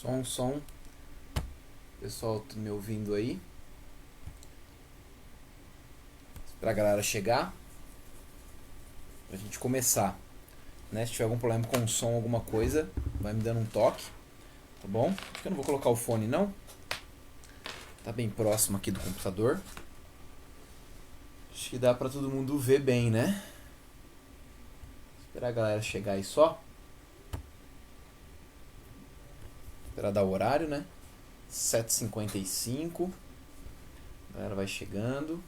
Som. Pessoal, tá me ouvindo aí? Pra galera chegar, pra gente começar, né? Se tiver algum problema com o som, alguma coisa, vai me dando um toque, tá bom? Acho que eu não vou colocar o fone não. Tá bem próximo aqui do computador. Acho que dá pra todo mundo ver bem, né? Esperar a galera chegar aí só. Esperar dar o horário, né? 7h55. A galera vai chegando.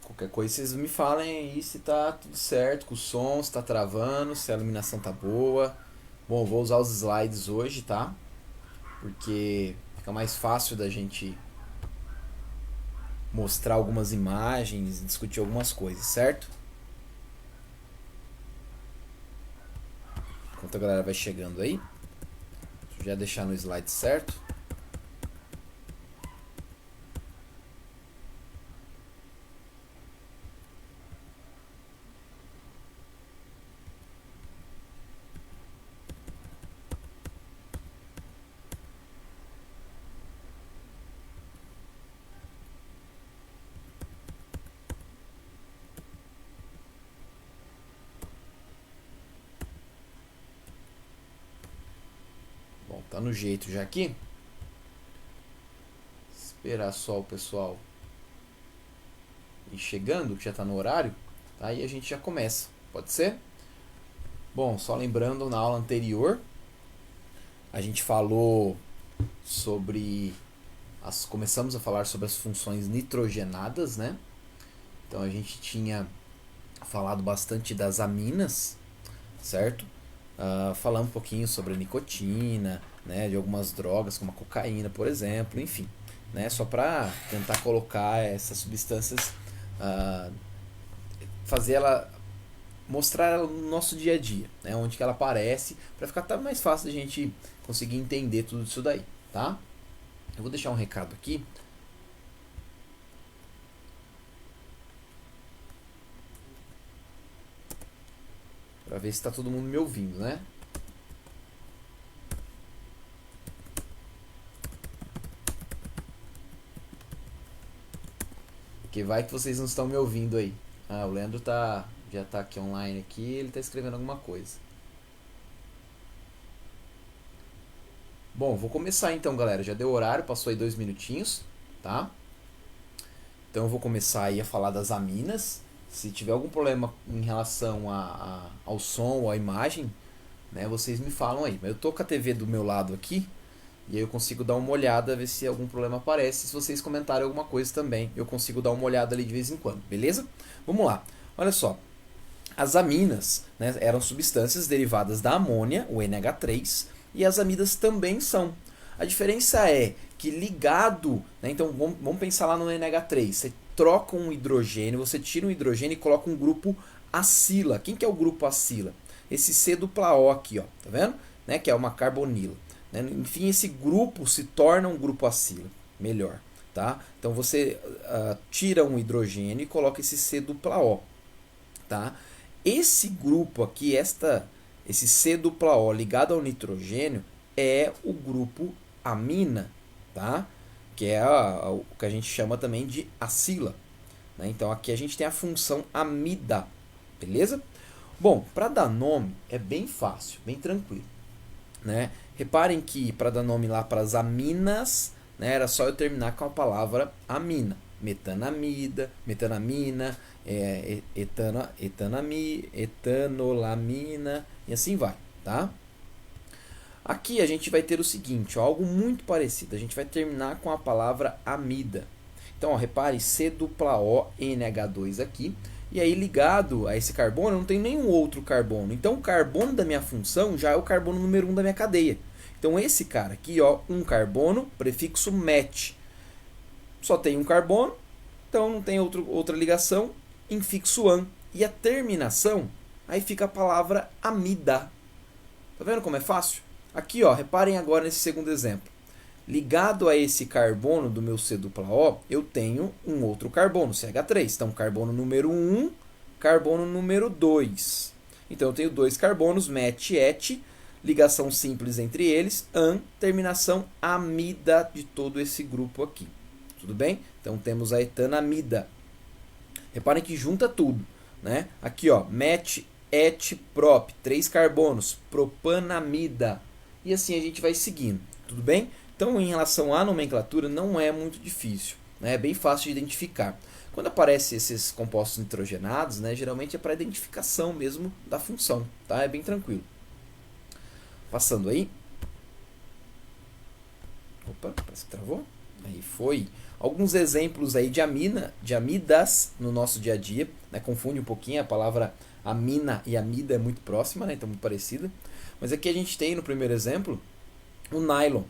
Qualquer coisa vocês me falem aí se tá tudo certo com o som, se tá travando, se a iluminação tá boa. Bom, eu vou usar os slides hoje, tá? Porque fica mais fácil da gente mostrar algumas imagens, discutir algumas coisas, certo? Enquanto a galera vai chegando aí, deixa eu já deixar no slide certo. Bom, tá no jeito já aqui. Esperar só o pessoal ir chegando, que já tá no horário. Aí a gente já começa, pode ser? Bom, só lembrando, na aula anterior a gente falou sobre começamos a falar sobre as funções nitrogenadas, né? Então a gente tinha falado bastante das aminas, certo? Falamos um pouquinho sobre a nicotina, né? De algumas drogas como a cocaína, por exemplo, enfim, né? Só para tentar colocar essas substâncias, fazer ela mostrar ela no nosso dia a dia, né? Onde que ela aparece, para ficar até mais fácil de a gente conseguir entender tudo isso daí, tá? Eu vou deixar um recado aqui. Para ver se está todo mundo me ouvindo, né? Porque vai que vocês não estão me ouvindo aí. O Leandro já tá aqui online aqui, ele está escrevendo alguma coisa. Bom, vou começar então, galera. Já deu horário, passou aí 2 minutinhos, tá? Então eu vou começar aí a falar das aminas. Se tiver algum problema em relação ao som ou à imagem, né, vocês me falam aí. Mas eu tô com a TV do meu lado aqui, e aí eu consigo dar uma olhada, ver se algum problema aparece. Se vocês comentarem alguma coisa também, eu consigo dar uma olhada ali de vez em quando, beleza? Vamos lá. Olha só. As aminas, né, eram substâncias derivadas da amônia, o NH3, e as amidas também são. A diferença é que ligado, né, então vamos pensar lá no NH3, você troca um hidrogênio, você tira um hidrogênio e coloca um grupo acila. Quem que é o grupo acila? Esse C dupla O aqui, ó, tá vendo? Né, que é uma carbonila. Né? Enfim, esse grupo se torna um grupo acila. Melhor, tá? Então você tira um hidrogênio e coloca esse C dupla O, tá? Esse grupo aqui, esse C dupla O ligado ao nitrogênio, é o grupo amina, tá? Que é o que a gente chama também de acila. Né? Então aqui a gente tem a função amida, beleza? Bom, para dar nome é bem fácil, bem tranquilo. Né? Reparem que para dar nome lá para as aminas, né, era só eu terminar com a palavra amina. Metanamida, metanamina, etanolamina e assim vai, tá? Aqui a gente vai ter o seguinte, ó, algo muito parecido. A gente vai terminar com a palavra amida. Então, ó, repare C dupla O NH2 aqui. E aí, ligado a esse carbono, não tem nenhum outro carbono. Então, o carbono da minha função já é o carbono número 1 da minha cadeia. Então, esse cara aqui, ó, um carbono, prefixo met. Só tem um carbono, então não tem outra ligação, infixo an. E a terminação, aí fica a palavra amida. Tá vendo como é fácil? Aqui, ó, reparem agora nesse segundo exemplo. ligado a esse carbono do meu C-O, eu tenho um outro carbono, CH3. Então, carbono número 1, carbono número 2. Então, eu tenho dois carbonos, MET e ET, ligação simples entre eles, AN, terminação amida de todo esse grupo aqui. Tudo bem? Então, temos a etanamida. Reparem que junta tudo, né? Aqui, ó, MET, ET, prop, 3 carbonos, propanamida. E assim a gente vai seguindo, tudo bem? Então, em relação à nomenclatura, não é muito difícil, né? É bem fácil de identificar. Quando aparecem esses compostos nitrogenados, né, geralmente é para identificação mesmo da função, tá? É bem tranquilo. Passando aí. Opa, parece que travou. Aí foi. Alguns exemplos aí de amidas no nosso dia a dia, né? Confunde um pouquinho, a palavra amina e amida é muito próxima, né? Então muito parecida. Mas aqui a gente tem no primeiro exemplo o nylon.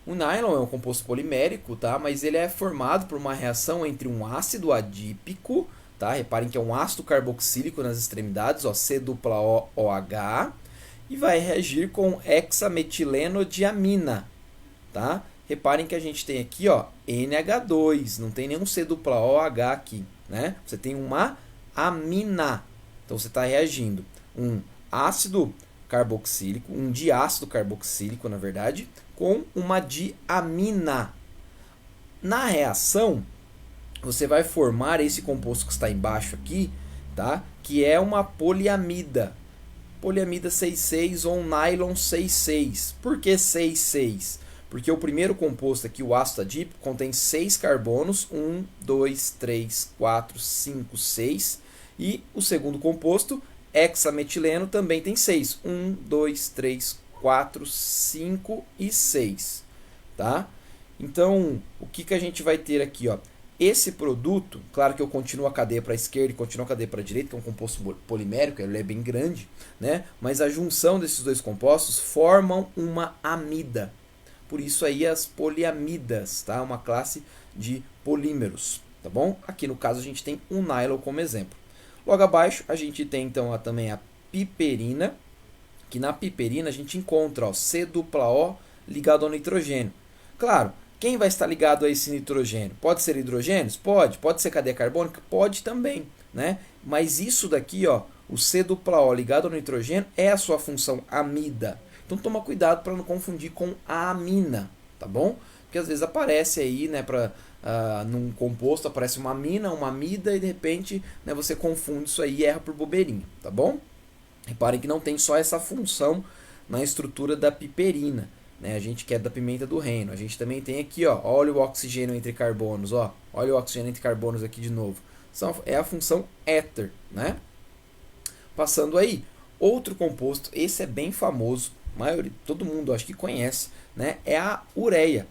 O nylon é um composto polimérico, tá? Mas ele é formado por uma reação entre um ácido adípico, tá? Reparem que é um ácido carboxílico nas extremidades, ó, C-O-OH, e vai reagir com hexametileno-diamina, tá? Reparem que a gente tem aqui, ó, NH2, não tem nenhum C-OH aqui, né? Você tem uma amina. Então você está reagindo um ácido carboxílico, um diácido carboxílico, na verdade, com uma diamina. Na reação, você vai formar esse composto que está embaixo aqui, tá? Que é uma poliamida. Poliamida 6,6 ou um nylon 6,6. Por que 6,6? Porque o primeiro composto aqui, o ácido adípico, contém 6 carbonos, 1, 2, 3, 4, 5, 6. E o segundo composto, hexametileno, também tem 6. 1, 2, 3, 4, 5 e 6. Tá? Então, o que a gente vai ter aqui? Ó? Esse produto, claro que eu continuo a cadeia para a esquerda e continuo a cadeia para a direita, que é um composto polimérico, ele é bem grande, né? Mas a junção desses dois compostos formam uma amida. Por isso aí as poliamidas, tá? Uma classe de polímeros, tá bom? Aqui no caso a gente tem um nylon como exemplo. Logo abaixo a gente tem então também a piperina, que na piperina a gente encontra, ó, C-O ligado ao nitrogênio. Claro, quem vai estar ligado a esse nitrogênio? Pode ser hidrogênios? Pode. Pode ser cadeia carbônica? Pode também, né? Mas isso daqui, ó, o C-O ligado ao nitrogênio é a sua função amida. Então toma cuidado para não confundir com a amina, tá bom? Porque às vezes aparece aí, né, num composto aparece uma amina, uma amida e de repente, né, você confunde isso aí e erra por bobeirinha, tá bom? Reparem que não tem só essa função na estrutura da piperina, né? A gente quer da pimenta do reino. A gente também tem aqui, ó, olha o oxigênio entre carbonos, ó, olha o oxigênio entre carbonos aqui de novo. É a função éter, né? Passando aí, outro composto, esse é bem famoso, todo mundo acho que conhece, né? É a ureia.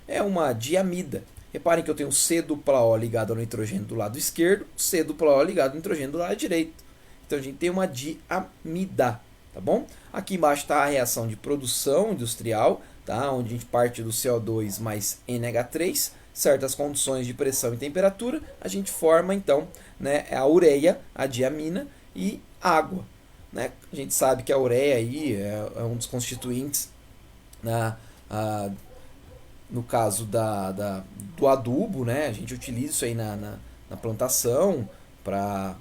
É uma diamida. Reparem que eu tenho C-O ligado ao nitrogênio do lado esquerdo, C-O ligado ao nitrogênio do lado direito. Então a gente tem uma diamida, tá bom? Aqui embaixo está a reação de produção industrial, tá? Onde a gente parte do CO2 mais NH3, certas condições de pressão e temperatura, a gente forma então, né, a ureia, a diamina e água. Né? A gente sabe que a ureia aí é um dos constituintes, né, no caso do adubo, né? A gente utiliza isso aí na plantação para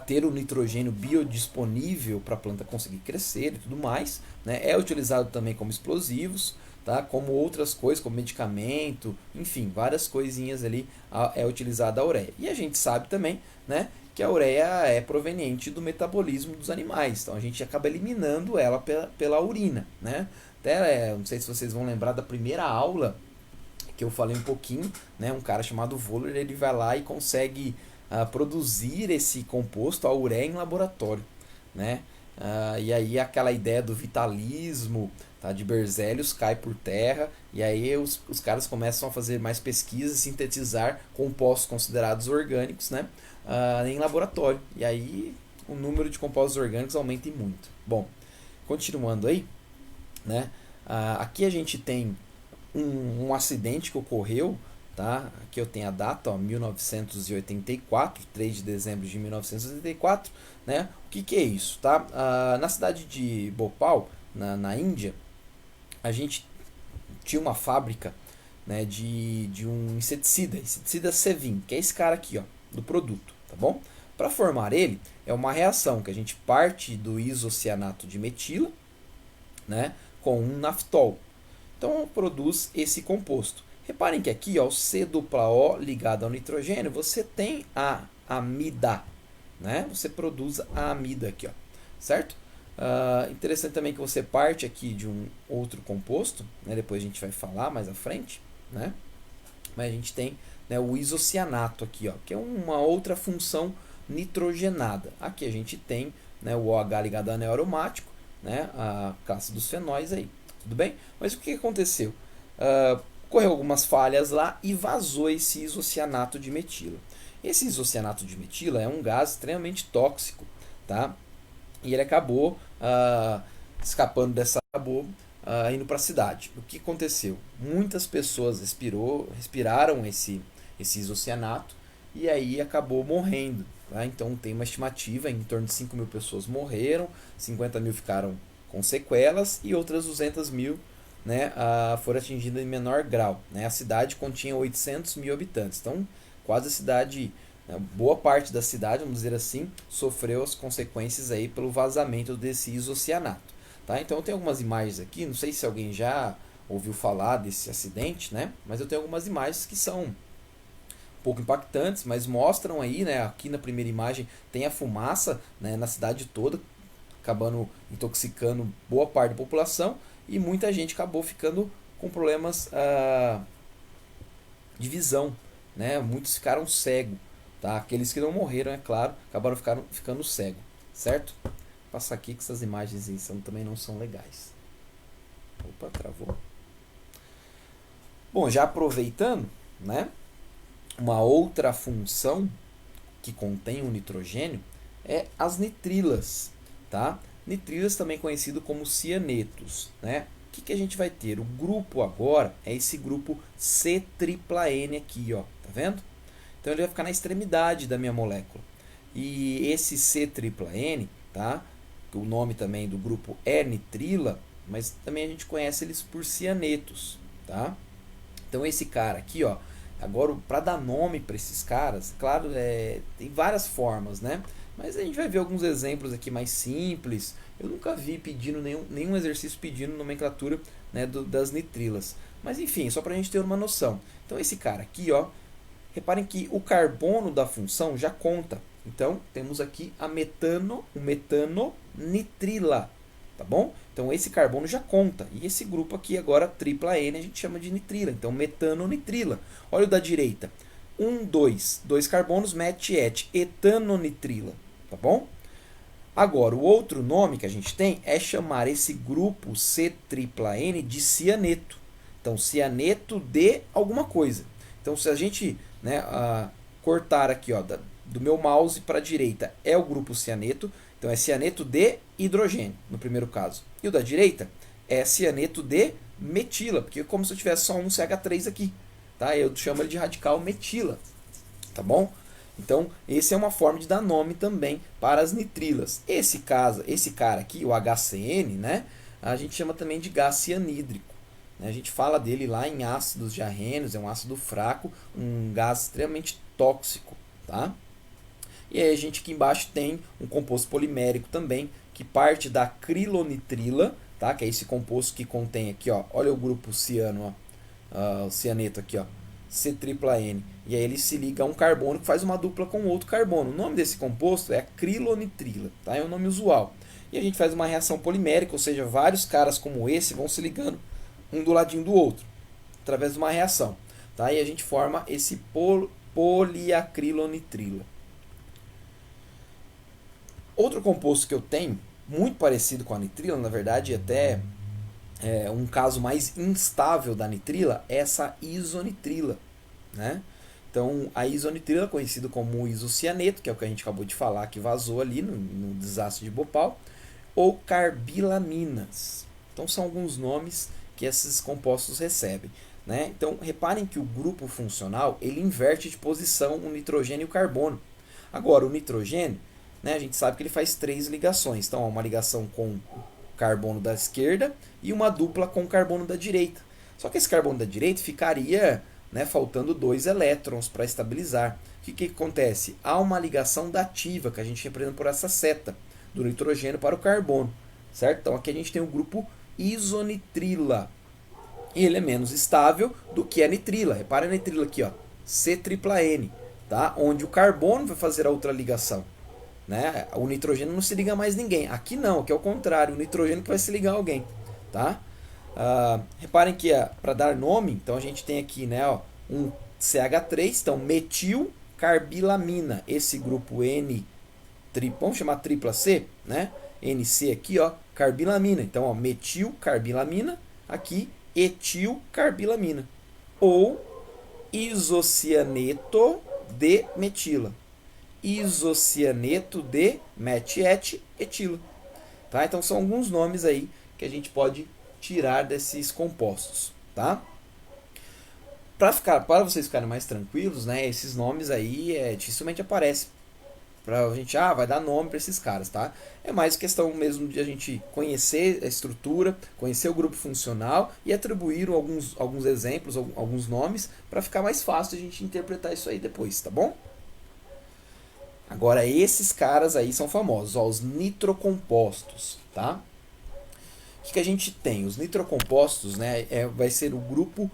ter o nitrogênio biodisponível para a planta conseguir crescer e tudo mais. Né? É utilizado também como explosivos, tá? Como outras coisas, como medicamento, enfim, várias coisinhas ali é utilizada a ureia. E a gente sabe também, né, que a ureia é proveniente do metabolismo dos animais. Então a gente acaba eliminando ela pela urina, né? Até, não sei se vocês vão lembrar da primeira aula que eu falei um pouquinho, né? Um cara chamado Voller, ele vai lá e consegue produzir esse composto, a ureia, em laboratório, né? E aí aquela ideia do vitalismo, tá, de Berzelius cai por terra, e aí os caras começam a fazer mais pesquisas, sintetizar compostos considerados orgânicos, né, em laboratório. E aí o número de compostos orgânicos aumenta muito. Bom, continuando aí, né, aqui a gente tem um acidente que ocorreu, tá? Aqui eu tenho a data, ó, 1984, 3 de dezembro de 1984, né? O que é isso, tá? Na cidade de Bhopal, na Índia, a gente tinha uma fábrica, né, de um inseticida Sevin, que é esse cara aqui, ó, do produto, tá bom? Para formar ele, é uma reação que a gente parte do isocianato de metila, né, com um naftol. Então produz esse composto. Reparem que aqui, ó, o C-O ligado ao nitrogênio, você tem a amida, né? Você produz a amida aqui, ó, certo? Interessante também que você parte aqui de um outro composto, né? Depois a gente vai falar mais à frente, né? Mas a gente tem, né, o isocianato aqui, ó, que é uma outra função nitrogenada. Aqui a gente tem, né, o OH ligado ao anel aromático, né, a classe dos fenóis aí, tudo bem? Mas o que aconteceu? Ocorreu algumas falhas lá e vazou esse isocianato de metila. Esse isocianato de metila é um gás extremamente tóxico, tá? E ele acabou escapando dessa, acabou indo para a cidade. O que aconteceu? Muitas pessoas respiraram esse isocianato e aí acabou morrendo. Tá? Então tem uma estimativa, em torno de 5 mil pessoas morreram, 50 mil ficaram com sequelas e outras 200 mil, né, foram atingidas em menor grau. Né? A cidade continha 800 mil habitantes. Então quase a cidade, boa parte da cidade, vamos dizer assim, sofreu as consequências aí pelo vazamento desse isocianato. Tá? Então tem algumas imagens aqui, não sei se alguém já ouviu falar desse acidente, né? Mas eu tenho algumas imagens que são um pouco impactantes, mas mostram aí, né? Aqui na primeira imagem tem a fumaça, né, na cidade toda, acabando intoxicando boa parte da população e muita gente acabou ficando com problemas de visão, né? Muitos ficaram cegos, tá? Aqueles que não morreram, é claro, acabaram ficando cegos, certo? Vou passar aqui que essas imagens também não são legais. Opa, travou. Bom, já aproveitando, né? Uma outra função que contém o nitrogênio é as nitrilas, tá? Nitrilas também conhecido como cianetos, né? O que a gente vai ter? O grupo agora é esse grupo C-tripla-N aqui, ó, tá vendo? Então ele vai ficar na extremidade da minha molécula. E esse C-tripla-N, tá? O nome também do grupo é nitrila, mas também a gente conhece eles por cianetos, tá? Então esse cara aqui, ó, agora para dar nome para esses caras, claro, tem várias formas, né? Mas a gente vai ver alguns exemplos aqui mais simples. Eu nunca vi pedindo nenhum exercício pedindo nomenclatura, né, das nitrilas. Mas enfim, só para a gente ter uma noção. Então esse cara aqui, ó, reparem que o carbono da função já conta. Então temos aqui o metanonitrila, tá bom? Então esse carbono já conta. E esse grupo aqui agora, tripla N, a gente chama de nitrila. Então metanonitrila. Olha o da direita. 2 carbonos, met, etanonitrila, tá bom? Agora, o outro nome que a gente tem é chamar esse grupo C-tripla-N de cianeto. Então, cianeto de alguma coisa. Então, se a gente, né, cortar aqui, ó, do meu mouse para a direita é o grupo cianeto. Então, é cianeto de hidrogênio, no primeiro caso. E o da direita é cianeto de metila, porque é como se eu tivesse só um CH3 aqui. Tá? Eu chamo ele de radical metila. Tá bom? Então, essa é uma forma de dar nome também para as nitrilas. Esse cara aqui, o HCN, né, a gente chama também de gás cianídrico. Né? A gente fala dele lá em ácidos diarrênios, é um ácido fraco, um gás extremamente tóxico. Tá? E aí a gente aqui embaixo tem um composto polimérico também, que parte da acrilonitrila, tá? Que é esse composto que contém aqui, ó, olha o grupo ciano, ó, o cianeto aqui, ó, C-tripla-N. E aí ele se liga a um carbono que faz uma dupla com outro carbono. O nome desse composto é acrilonitrila, tá? É um nome usual. E a gente faz uma reação polimérica, ou seja, vários caras como esse vão se ligando um do ladinho do outro, através de uma reação. Tá? E a gente forma esse poliacrilonitrila. Outro composto que eu tenho, muito parecido com a nitrila, na verdade até um caso mais instável da nitrila, é essa isonitrila. Né? Então, a isonitrila, conhecida como isocianeto, que é o que a gente acabou de falar, que vazou ali no desastre de Bhopal, ou carbilaminas. Então, são alguns nomes que esses compostos recebem. Né? Então, reparem que o grupo funcional ele inverte de posição o nitrogênio e o carbono. Agora, o nitrogênio, né, a gente sabe que ele faz 3 ligações. Então, uma ligação com o carbono da esquerda e uma dupla com o carbono da direita. Só que esse carbono da direita ficaria, né, faltando 2 elétrons para estabilizar. O que acontece? Há uma ligação dativa, que a gente representa por essa seta, do nitrogênio para o carbono. Certo? Então aqui a gente tem o grupo isonitrila. E ele é menos estável do que a nitrila. Repara a nitrila aqui, ó, C-tripla-N, tá? Onde o carbono vai fazer a outra ligação. Né? O nitrogênio não se liga a mais ninguém. Aqui não, aqui é o contrário, o nitrogênio que vai se ligar a alguém. Tá? Reparem que para dar nome, então a gente tem aqui, né, ó, um CH3, então metilcarbilamina. Esse grupo N, vamos chamar tripla C, né? NC aqui, ó, carbilamina. Então, ó, metilcarbilamina, aqui etilcarbilamina. Ou isocianeto de metila. Isocianeto de metietila. Tá? Então são alguns nomes aí que a gente pode tirar desses compostos, tá? Para vocês ficarem mais tranquilos, né, esses nomes aí dificilmente aparecem para a gente, vai dar nome para esses caras, tá? É mais questão mesmo de a gente conhecer a estrutura, conhecer o grupo funcional e atribuir alguns exemplos, alguns nomes, para ficar mais fácil a gente interpretar isso aí depois, tá bom? Agora, esses caras aí são famosos, ó, os nitrocompostos, tá? O que a gente tem? Os nitrocompostos, né, vai ser o grupo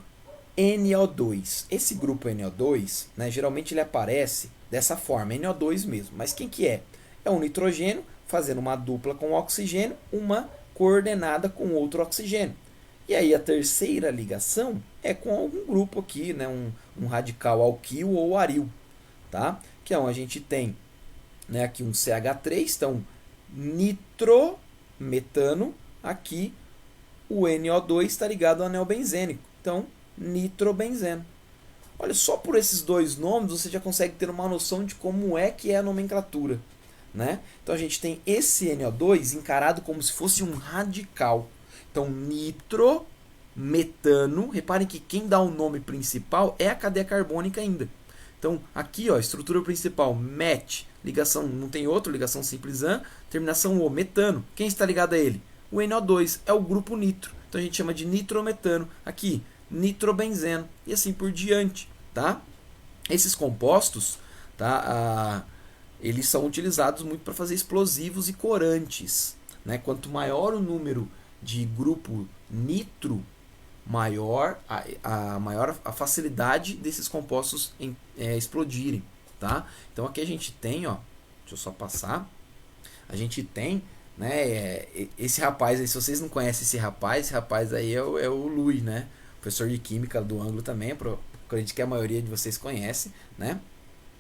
NO2. Esse grupo NO2, né, geralmente ele aparece dessa forma, NO2 mesmo. Mas quem que é? É um nitrogênio fazendo uma dupla com oxigênio, uma coordenada com outro oxigênio. E aí a terceira ligação é com algum grupo aqui, né, um radical alquil ou aril, tá? Que é onde a gente tem, né, aqui um CH3, então nitrometano, aqui o NO2 está ligado ao anel benzênico, então nitrobenzeno. Olha, só por esses dois nomes você já consegue ter uma noção de como é que é a nomenclatura, né? Então a gente tem esse NO2 encarado como se fosse um radical. Então nitrometano, reparem que quem dá o nome principal é a cadeia carbônica ainda. Então aqui, ó, estrutura principal, met, ligação, não tem outro, ligação simples an, terminação o, metano. Quem está ligado a ele? O NO2 é o grupo nitro. Então a gente chama de nitrometano. Aqui, nitrobenzeno e assim por diante, tá? Esses compostos, tá? Eles são utilizados muito para fazer explosivos e corantes, né? Quanto maior o número de grupo nitro, maior a facilidade desses compostos em explodirem, tá? Então aqui a gente tem, ó, deixa eu só passar, a gente tem, né, esse rapaz aí, se vocês não conhecem esse rapaz aí é o Louis, né? Professor de química do ângulo também, acredito que a maioria de vocês conhece, né?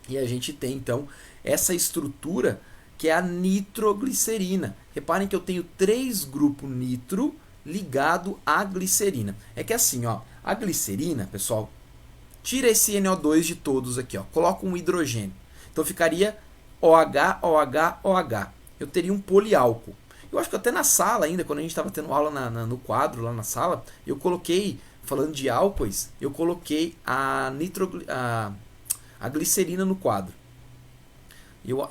E a gente tem então essa estrutura que é a nitroglicerina. Reparem que eu tenho 3 grupos nitro ligado à glicerina. É que assim, ó, a glicerina, pessoal, tira esse NO2 de todos aqui, ó, coloca um hidrogênio. Então ficaria OH, OH, OH. Eu teria um poliálcool. Eu acho que até na sala ainda, quando a gente estava tendo aula no quadro lá na sala, eu coloquei, falando de álcoois, eu coloquei a glicerina no quadro.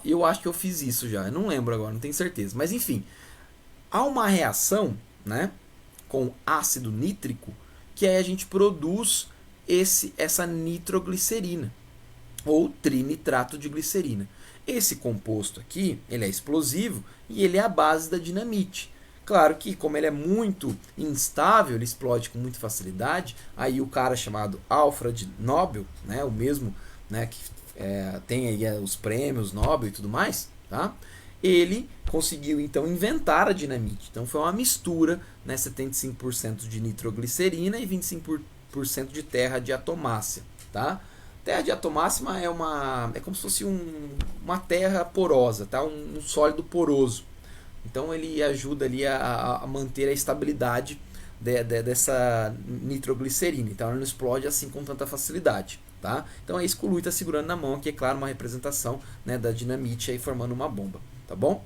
Eu acho que eu fiz isso já, eu não lembro agora, não tenho certeza. Mas enfim, há uma reação, né, com ácido nítrico, que aí a gente produz essa nitroglicerina, ou trinitrato de glicerina. Esse composto aqui, ele é explosivo e ele é a base da dinamite. Claro que, como ele é muito instável, ele explode com muita facilidade. Aí o cara chamado Alfred Nobel, né, o mesmo, né, que tem aí os prêmios Nobel e tudo mais, tá? Ele conseguiu então inventar a dinamite. Então foi uma mistura, né, 75% de nitroglicerina e 25% de terra diatomácea, tá? Terra diatomácea é como se fosse uma terra porosa, tá? Um sólido poroso. Então ele ajuda ali a manter a estabilidade dessa nitroglicerina. Então ela não explode assim com tanta facilidade, tá? Então é isso que o Lui está segurando na mão aqui, é claro, uma representação, né, da dinamite aí formando uma bomba, tá bom?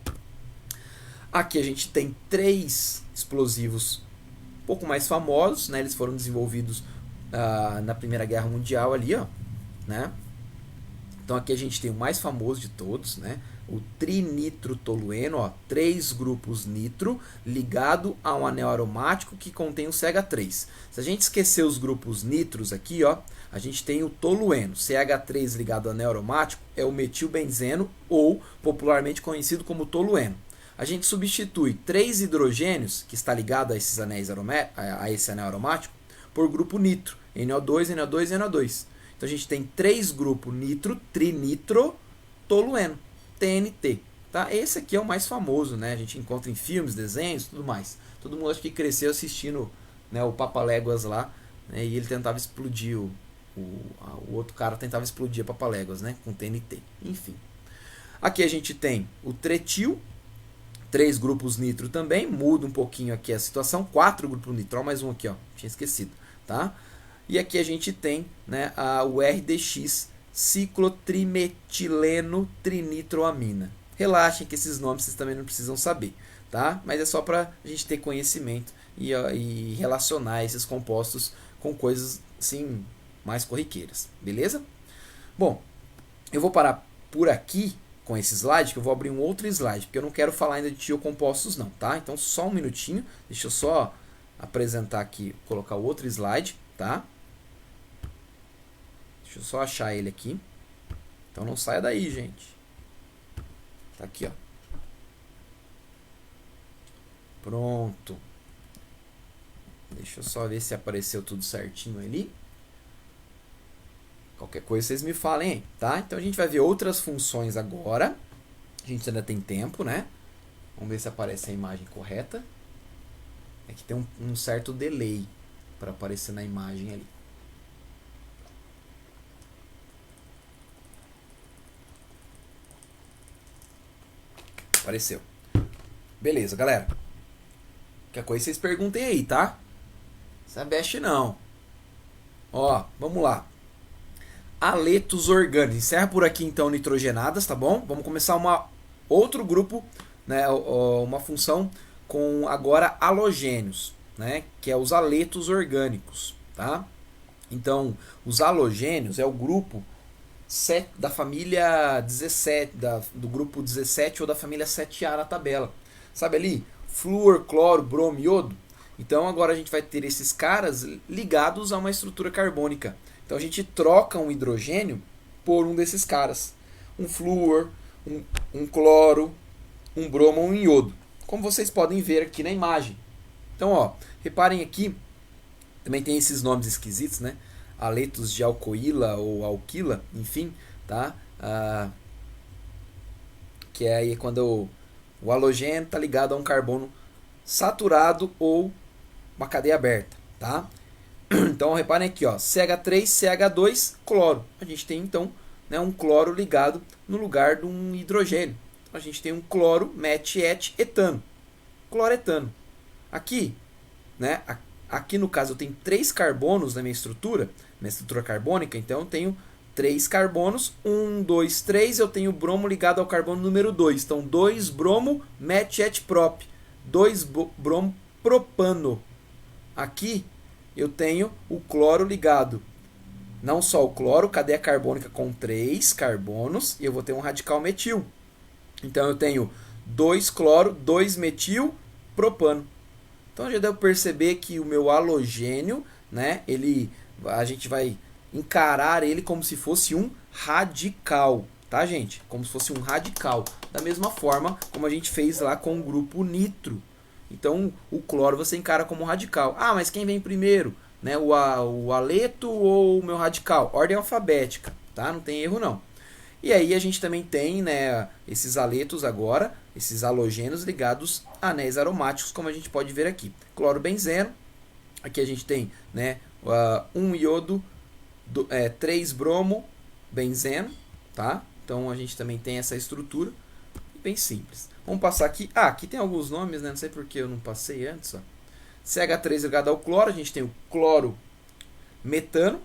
Aqui a gente tem 3 explosivos um pouco mais famosos, né? Eles foram desenvolvidos na Primeira Guerra Mundial ali, ó, né? Então aqui a gente tem o mais famoso de todos, né? o trinitrotolueno, ó, 3 grupos nitro ligado a um anel aromático que contém o CH3. Se a gente esquecer os grupos nitros aqui, ó, a gente tem o tolueno. CH3 ligado ao anel aromático é o metilbenzeno, ou popularmente conhecido como tolueno. A gente substitui 3 hidrogênios, que está ligado a esses anéis a esse anel aromático, por grupo nitro, NO2, NO2 e NO2. Então a gente tem 3 grupos nitro, trinitrotolueno, TNT. Tá? Esse aqui é o mais famoso, né? A gente encontra em filmes, desenhos, tudo mais. Todo mundo acho que cresceu assistindo, né, o Papaléguas lá, né, e ele tentava explodir, o outro cara tentava explodir a Papaléguas, né, com TNT. Enfim. Aqui a gente tem o tretil, 3 grupos nitro também, muda um pouquinho aqui a situação, 4 grupos nitro, mais um aqui, ó, tinha esquecido, tá? E aqui a gente tem, né, o RDX, ciclotrimetileno trinitroamina. Relaxem que esses nomes vocês também não precisam saber, tá? Mas é só para a gente ter conhecimento e relacionar esses compostos com coisas assim mais corriqueiras, beleza? Bom, eu vou parar por aqui com esse slide, que eu vou abrir um outro slide, porque eu não quero falar ainda de tiocompostos não, tá? Então só um minutinho, deixa eu só apresentar aqui, colocar o outro slide, tá? Deixa eu só achar ele aqui. Então não saia daí, gente. Tá aqui, ó. Pronto. Deixa eu só ver se apareceu tudo certinho ali. Qualquer coisa vocês me falem aí, tá? Então a gente vai ver outras funções agora. A gente ainda tem tempo, né? Vamos ver se aparece a imagem correta. É que tem um certo delay para aparecer na imagem ali. Apareceu. Beleza, galera. Qualquer coisa vocês perguntem aí, tá? Se abeste não. Ó, vamos lá. Aletos orgânicos. Encerra por aqui então nitrogenadas, tá bom? Vamos começar outro grupo, né? Uma função com agora halogênios, né? Que é os aletos orgânicos, tá? Então, os halogênios é o grupo da família 17, do grupo 17 ou da família 7A na tabela. Sabe ali? Flúor, cloro, bromo, iodo. Então agora a gente vai ter esses caras ligados a uma estrutura carbônica. Então a gente troca um hidrogênio por um desses caras. Um flúor, um cloro, um bromo ou um iodo. Como vocês podem ver aqui na imagem. Então, ó, reparem aqui, também tem esses nomes esquisitos, né? Aletos de alcoíla ou alquila, enfim, tá? Que é aí quando o halogênio está ligado a um carbono saturado ou uma cadeia aberta, tá? Então reparem aqui, ó, CH3, CH2, cloro. A gente tem então, né, um cloro ligado no lugar de um hidrogênio. Então, a gente tem um cloro, etano, cloretano. Aqui, né, aqui no caso eu tenho 3 carbonos na minha estrutura carbônica, então eu tenho 3 carbonos, 1, 2, 3, eu tenho bromo ligado ao carbono número 2. Então 2 bromo prop, 2 bromo propano. Aqui eu tenho o cloro ligado, não só o cloro, cadeia carbônica com 3 carbonos, e eu vou ter um radical metil. Então eu tenho 2 cloro, 2 metil, propano. Então já deu para perceber que o meu halogênio, né, a gente vai encarar ele como se fosse um radical, tá, gente? Como se fosse um radical, da mesma forma como a gente fez lá com o grupo nitro. Então o cloro você encara como radical. Ah, mas quem vem primeiro, né, o aleto ou o meu radical? Ordem alfabética, tá? Não tem erro não. E aí a gente também tem, né, esses aletos agora, esses halogênios ligados a anéis aromáticos, como a gente pode ver aqui. Clorobenzeno, aqui a gente tem, né, 1 iodo, 3 bromo, benzeno, tá? Então a gente também tem essa estrutura, bem simples. Vamos passar aqui. Aqui tem alguns nomes, né? Não sei porque eu não passei antes. Ó. CH3 ligado ao cloro, a gente tem o cloro metano.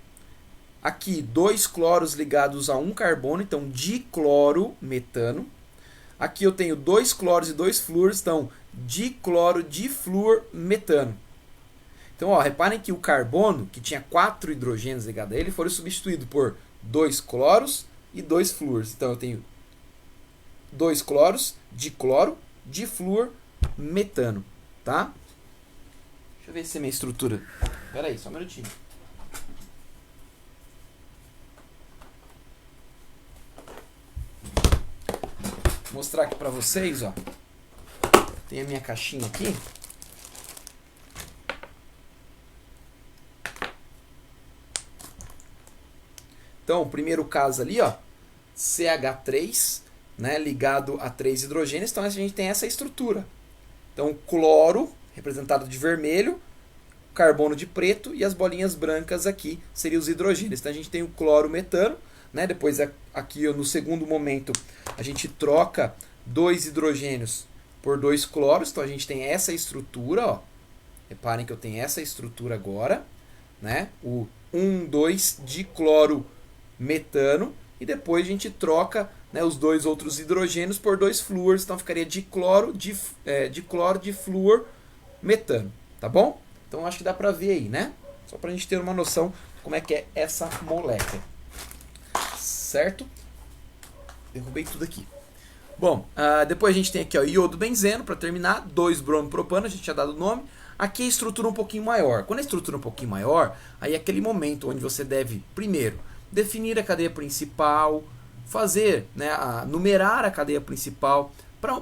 Aqui, 2 cloros ligados a um carbono, então dicloro metano. Aqui eu tenho 2 cloros e 2 flúores, então dicloro difluor metano. Então, ó, reparem que o carbono, que tinha 4 hidrogênios ligados a ele, foram substituídos por 2 cloros e 2 flúores. Então, eu tenho 2 cloros, dicloro, difluor, metano, tá? Deixa eu ver se é minha estrutura. Pera aí, só um minutinho. Vou mostrar aqui pra vocês, ó. Tem a minha caixinha aqui. Então, o primeiro caso ali, ó, CH3, né, ligado a 3 hidrogênios, então a gente tem essa estrutura. Então, cloro, representado de vermelho, carbono de preto, e as bolinhas brancas aqui seriam os hidrogênios. Então, a gente tem o cloro metano, né, depois aqui no segundo momento a gente troca 2 hidrogênios por 2 cloros, então a gente tem essa estrutura, ó. Reparem que eu tenho essa estrutura agora, né, o 1,2 dicloro metano, e depois a gente troca, né, os 2 outros hidrogênios por 2 flúors, então ficaria dicloro, difluor, metano, tá bom? Então acho que dá pra ver aí, né? Só pra gente ter uma noção de como é que é essa molécula. Certo? Derrubei tudo aqui. Bom, depois a gente tem aqui, ó, iodo benzeno, para terminar, 2 bromo propano, a gente tinha dado o nome. Aqui a estrutura um pouquinho maior. Quando a estrutura é um pouquinho maior, aí é aquele momento onde você deve, primeiro, definir a cadeia principal, fazer, né, numerar a cadeia principal.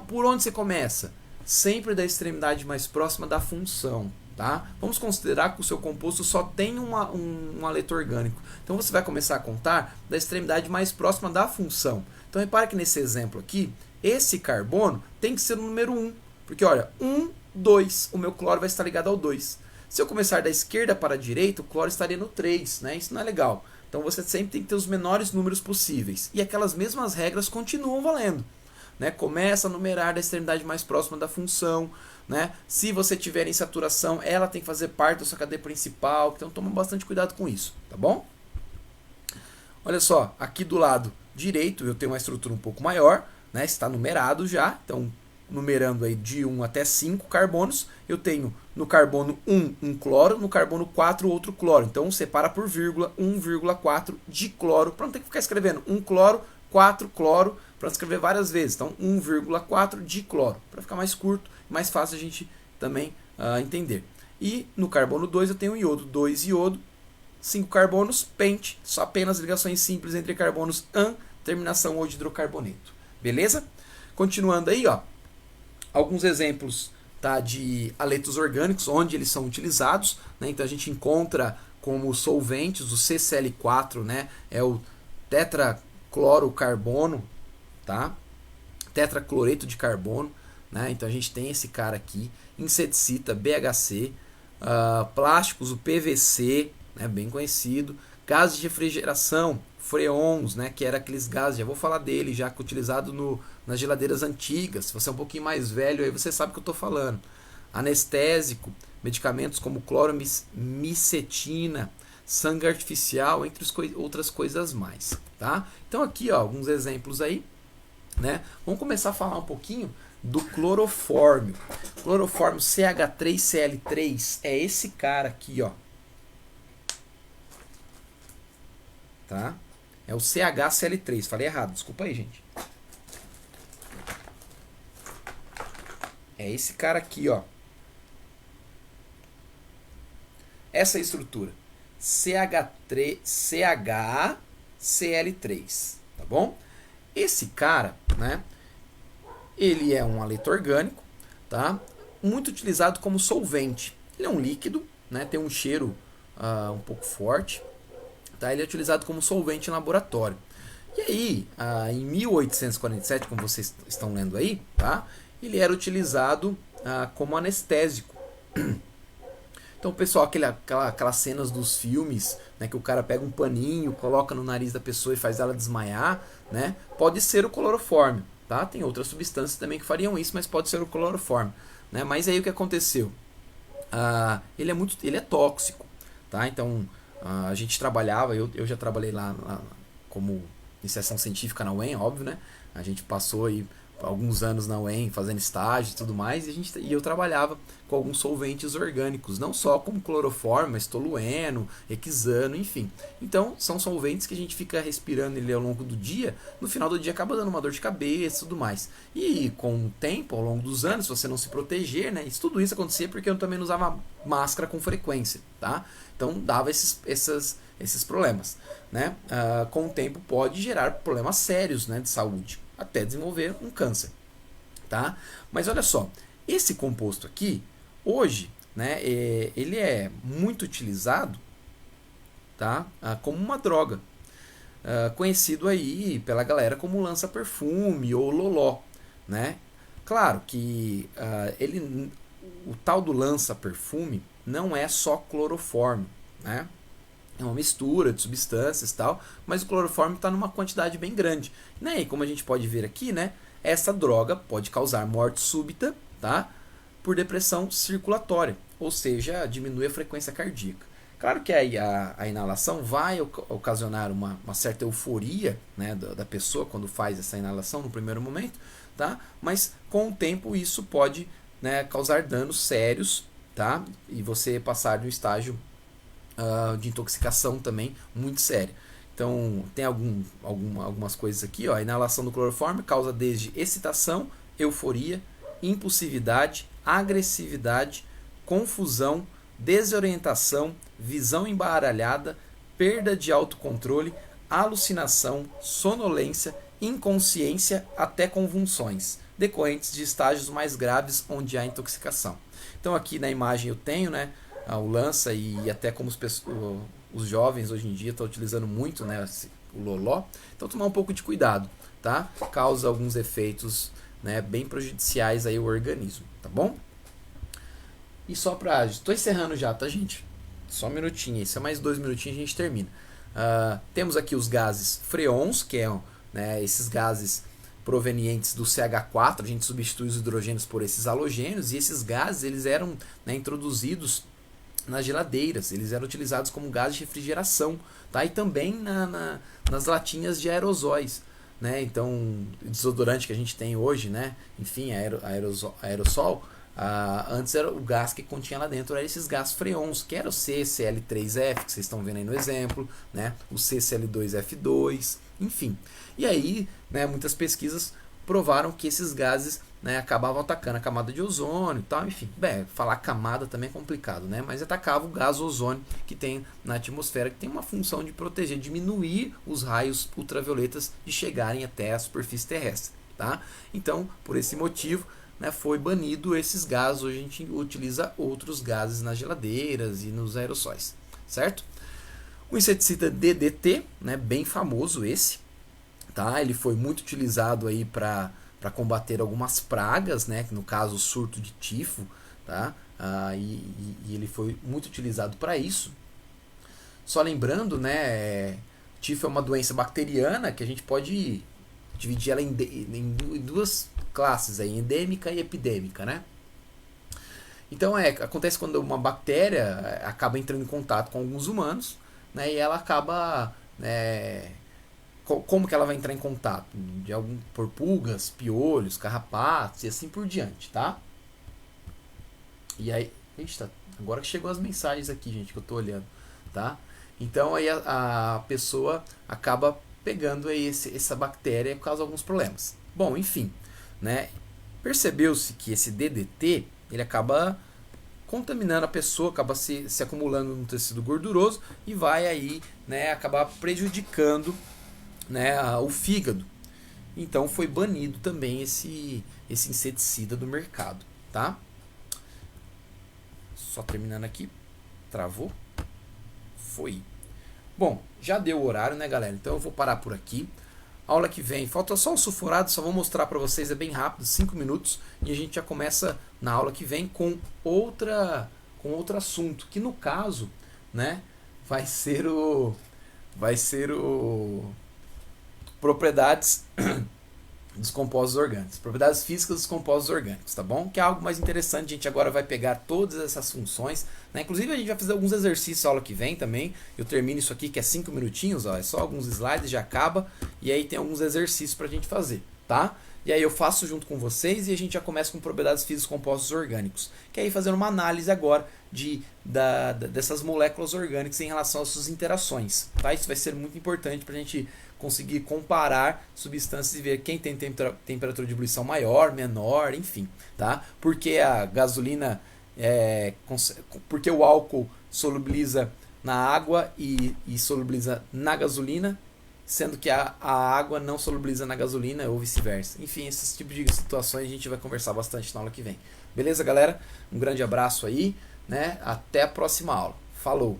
Por onde você começa? Sempre da extremidade mais próxima da função. Tá? Vamos considerar que o seu composto só tem um aleto orgânico. Então você vai começar a contar da extremidade mais próxima da função. Então repare que nesse exemplo aqui, esse carbono tem que ser o número 1. Porque olha, 1, 2, o meu cloro vai estar ligado ao 2. Se eu começar da esquerda para a direita, o cloro estaria no 3. Né? Isso não é legal. Então você sempre tem que ter os menores números possíveis. E aquelas mesmas regras continuam valendo. Né? Começa a numerar da extremidade mais próxima da função. Né? Se você tiver em saturação, ela tem que fazer parte da sua cadeia principal. Então toma bastante cuidado com isso. Tá bom? Olha só, aqui do lado direito eu tenho uma estrutura um pouco maior. Né? Está numerado já. Então, numerando aí de 1 até 5 carbonos. Eu tenho no carbono 1, um cloro. No carbono 4, outro cloro. Então, separa por vírgula, 1,4 dicloro. Para não ter que ficar escrevendo 1 cloro, 4 cloro. Para escrever várias vezes. Então, 1,4 dicloro. Para ficar mais curto, mais fácil a gente também entender. E no carbono 2 eu tenho o iodo. 2 iodo, 5 carbonos, pente. Só apenas ligações simples entre carbonos an, terminação ou de hidrocarboneto. Beleza? Continuando aí, ó. Alguns exemplos, tá, de aletos orgânicos, onde eles são utilizados. Né? Então a gente encontra como solventes o CCl4, né? É o tetraclorocarbono, tá? Tetracloreto de carbono. Né? Então a gente tem esse cara aqui, inseticida, BHC, plásticos, o PVC, né? Bem conhecido, gases de refrigeração, freons, né? Que era aqueles gases, já vou falar dele, já que utilizado nas geladeiras antigas. Se você é um pouquinho mais velho, aí você sabe o que eu estou falando. Anestésico, medicamentos como cloromicetina, sangue artificial, entre outras coisas mais. Tá? Então aqui, ó, alguns exemplos aí. Né? Vamos começar a falar um pouquinho do clorofórmio. Clorofórmio CH3Cl3 é esse cara aqui, ó. Tá? É o CHCl3. Falei errado, desculpa aí, gente. É esse cara aqui, ó. Essa estrutura. CHCl3, tá bom? Esse cara, né? Ele é um aleto orgânico, tá? Muito utilizado como solvente. Ele é um líquido, né? Tem um cheiro um pouco forte, tá? Ele é utilizado como solvente em laboratório. E aí, em 1847, como vocês estão lendo aí, tá? Ele era utilizado como anestésico. Então, pessoal, aquelas cenas dos filmes, né, que o cara pega um paninho, coloca no nariz da pessoa e faz ela desmaiar, né? Pode ser o clorofórmio, tá? Tem outras substâncias também que fariam isso, mas pode ser o clorofórmio, né? Mas aí o que aconteceu? Ele é tóxico, tá? Então, a gente trabalhava, eu já trabalhei lá como iniciação científica na UEM, óbvio, né? A gente passou aí alguns anos na UEM fazendo estágio e tudo mais, e eu trabalhava com alguns solventes orgânicos, não só como cloroformo, mas tolueno, hexano, enfim. Então, são solventes que a gente fica respirando ele ao longo do dia, no final do dia acaba dando uma dor de cabeça e tudo mais. E com o tempo, ao longo dos anos, se você não se proteger, né, tudo isso acontecia porque eu também não usava máscara com frequência, tá? Então, dava esses problemas, né? Com o tempo pode gerar problemas sérios, né, de saúde, até desenvolver um câncer, tá? Mas olha só, esse composto aqui, hoje, né, ele é muito utilizado, tá, como uma droga, conhecido aí pela galera como lança-perfume ou loló, né? Claro que o tal do lança-perfume não é só cloroforme, né? É uma mistura de substâncias e tal, mas o cloroforme está numa quantidade bem grande. Né? E como a gente pode ver aqui, né, essa droga pode causar morte súbita, tá, por depressão circulatória, ou seja, diminui a frequência cardíaca. Claro que a inalação vai ocasionar uma certa euforia, né, da pessoa quando faz essa inalação no primeiro momento, tá? Mas com o tempo isso pode, né, causar danos sérios, tá? E você passar de um estágio de intoxicação também muito séria. Então, tem algumas coisas aqui. Ó. A inalação do cloroforme causa desde excitação, euforia, impulsividade, agressividade, confusão, desorientação, visão embaralhada, perda de autocontrole, alucinação, sonolência, inconsciência, até convulsões, decorrentes de estágios mais graves onde há intoxicação. Então, aqui na imagem eu tenho, né, o lança e até como os jovens hoje em dia estão utilizando muito, né, o loló. Então tomar um pouco de cuidado, tá? Causa alguns efeitos, né, bem prejudiciais aí ao organismo, tá bom? E só pra... Estou encerrando já, tá, gente? Só um minutinho, isso é mais 2 minutinhos e a gente termina. Temos aqui os gases freons, que é, né, esses gases provenientes do CH4, a gente substitui os hidrogênios por esses halogênios, e esses gases eles eram, né, introduzidos nas geladeiras, eles eram utilizados como gás de refrigeração, tá? E também nas latinhas de aerosóis, né? Então, o desodorante que a gente tem hoje, né? Enfim, aerossol, antes era o gás que continha lá dentro, era esses gás freons, que era o CCl3F, que vocês estão vendo aí no exemplo, né? O CCl2F2, enfim. E aí, né, muitas pesquisas provaram que esses gases, né, acabavam atacando a camada de ozônio e tal, enfim. Falar camada também é complicado, né? Mas atacava o gás ozônio que tem na atmosfera, que tem uma função de proteger, diminuir os raios ultravioletas de chegarem até a superfície terrestre, tá? Então, por esse motivo, né, foi banido esses gases. Hoje a gente utiliza outros gases nas geladeiras e nos aerossóis, certo? O inseticida DDT, né, bem famoso esse, tá? Ele foi muito utilizado aí para combater algumas pragas, né? No caso o surto de tifo, tá? E ele foi muito utilizado para isso. Só lembrando, né? Tifo é uma doença bacteriana que a gente pode dividir ela em duas classes, aí, endêmica e epidêmica, né? Então acontece quando uma bactéria acaba entrando em contato com alguns humanos, né? E ela acaba como que ela vai entrar em contato? Por pulgas, piolhos, carrapatos e assim por diante, tá? E aí, agora que chegou as mensagens aqui, gente, que eu tô olhando, tá? Então aí a pessoa acaba pegando aí essa bactéria e causa alguns problemas. Bom, enfim, né? Percebeu-se que esse DDT, ele acaba contaminando a pessoa, acaba se acumulando no tecido gorduroso e vai aí, né, acabar prejudicando, né, o fígado. Então foi banido também esse inseticida do mercado, tá? Só terminando aqui, travou, foi. Bom, já deu o horário, né, galera? Então eu vou parar por aqui. Aula que vem, falta só o sulfurado, só vou mostrar para vocês, é bem rápido, 5 minutos, e a gente já começa na aula que vem com outro assunto, que no caso, né, vai ser o propriedades dos compostos orgânicos, propriedades físicas dos compostos orgânicos, tá bom? Que é algo mais interessante, a gente agora vai pegar todas essas funções, né? Inclusive a gente vai fazer alguns exercícios na aula que vem também, eu termino isso aqui que é 5 minutinhos, ó, é só alguns slides, já acaba, e aí tem alguns exercícios pra gente fazer, tá? E aí eu faço junto com vocês e a gente já começa com propriedades físicos compostos orgânicos. Que aí fazendo uma análise agora dessas moléculas orgânicas em relação às suas interações. Tá? Isso vai ser muito importante para a gente conseguir comparar substâncias e ver quem tem temperatura de ebulição maior, menor, enfim. Tá? Porque a gasolina, porque o álcool solubiliza na água e solubiliza na gasolina, sendo que a água não solubiliza na gasolina ou vice-versa. Enfim, esses tipos de situações a gente vai conversar bastante na aula que vem. Beleza, galera? Um grande abraço aí, né? Até a próxima aula. Falou!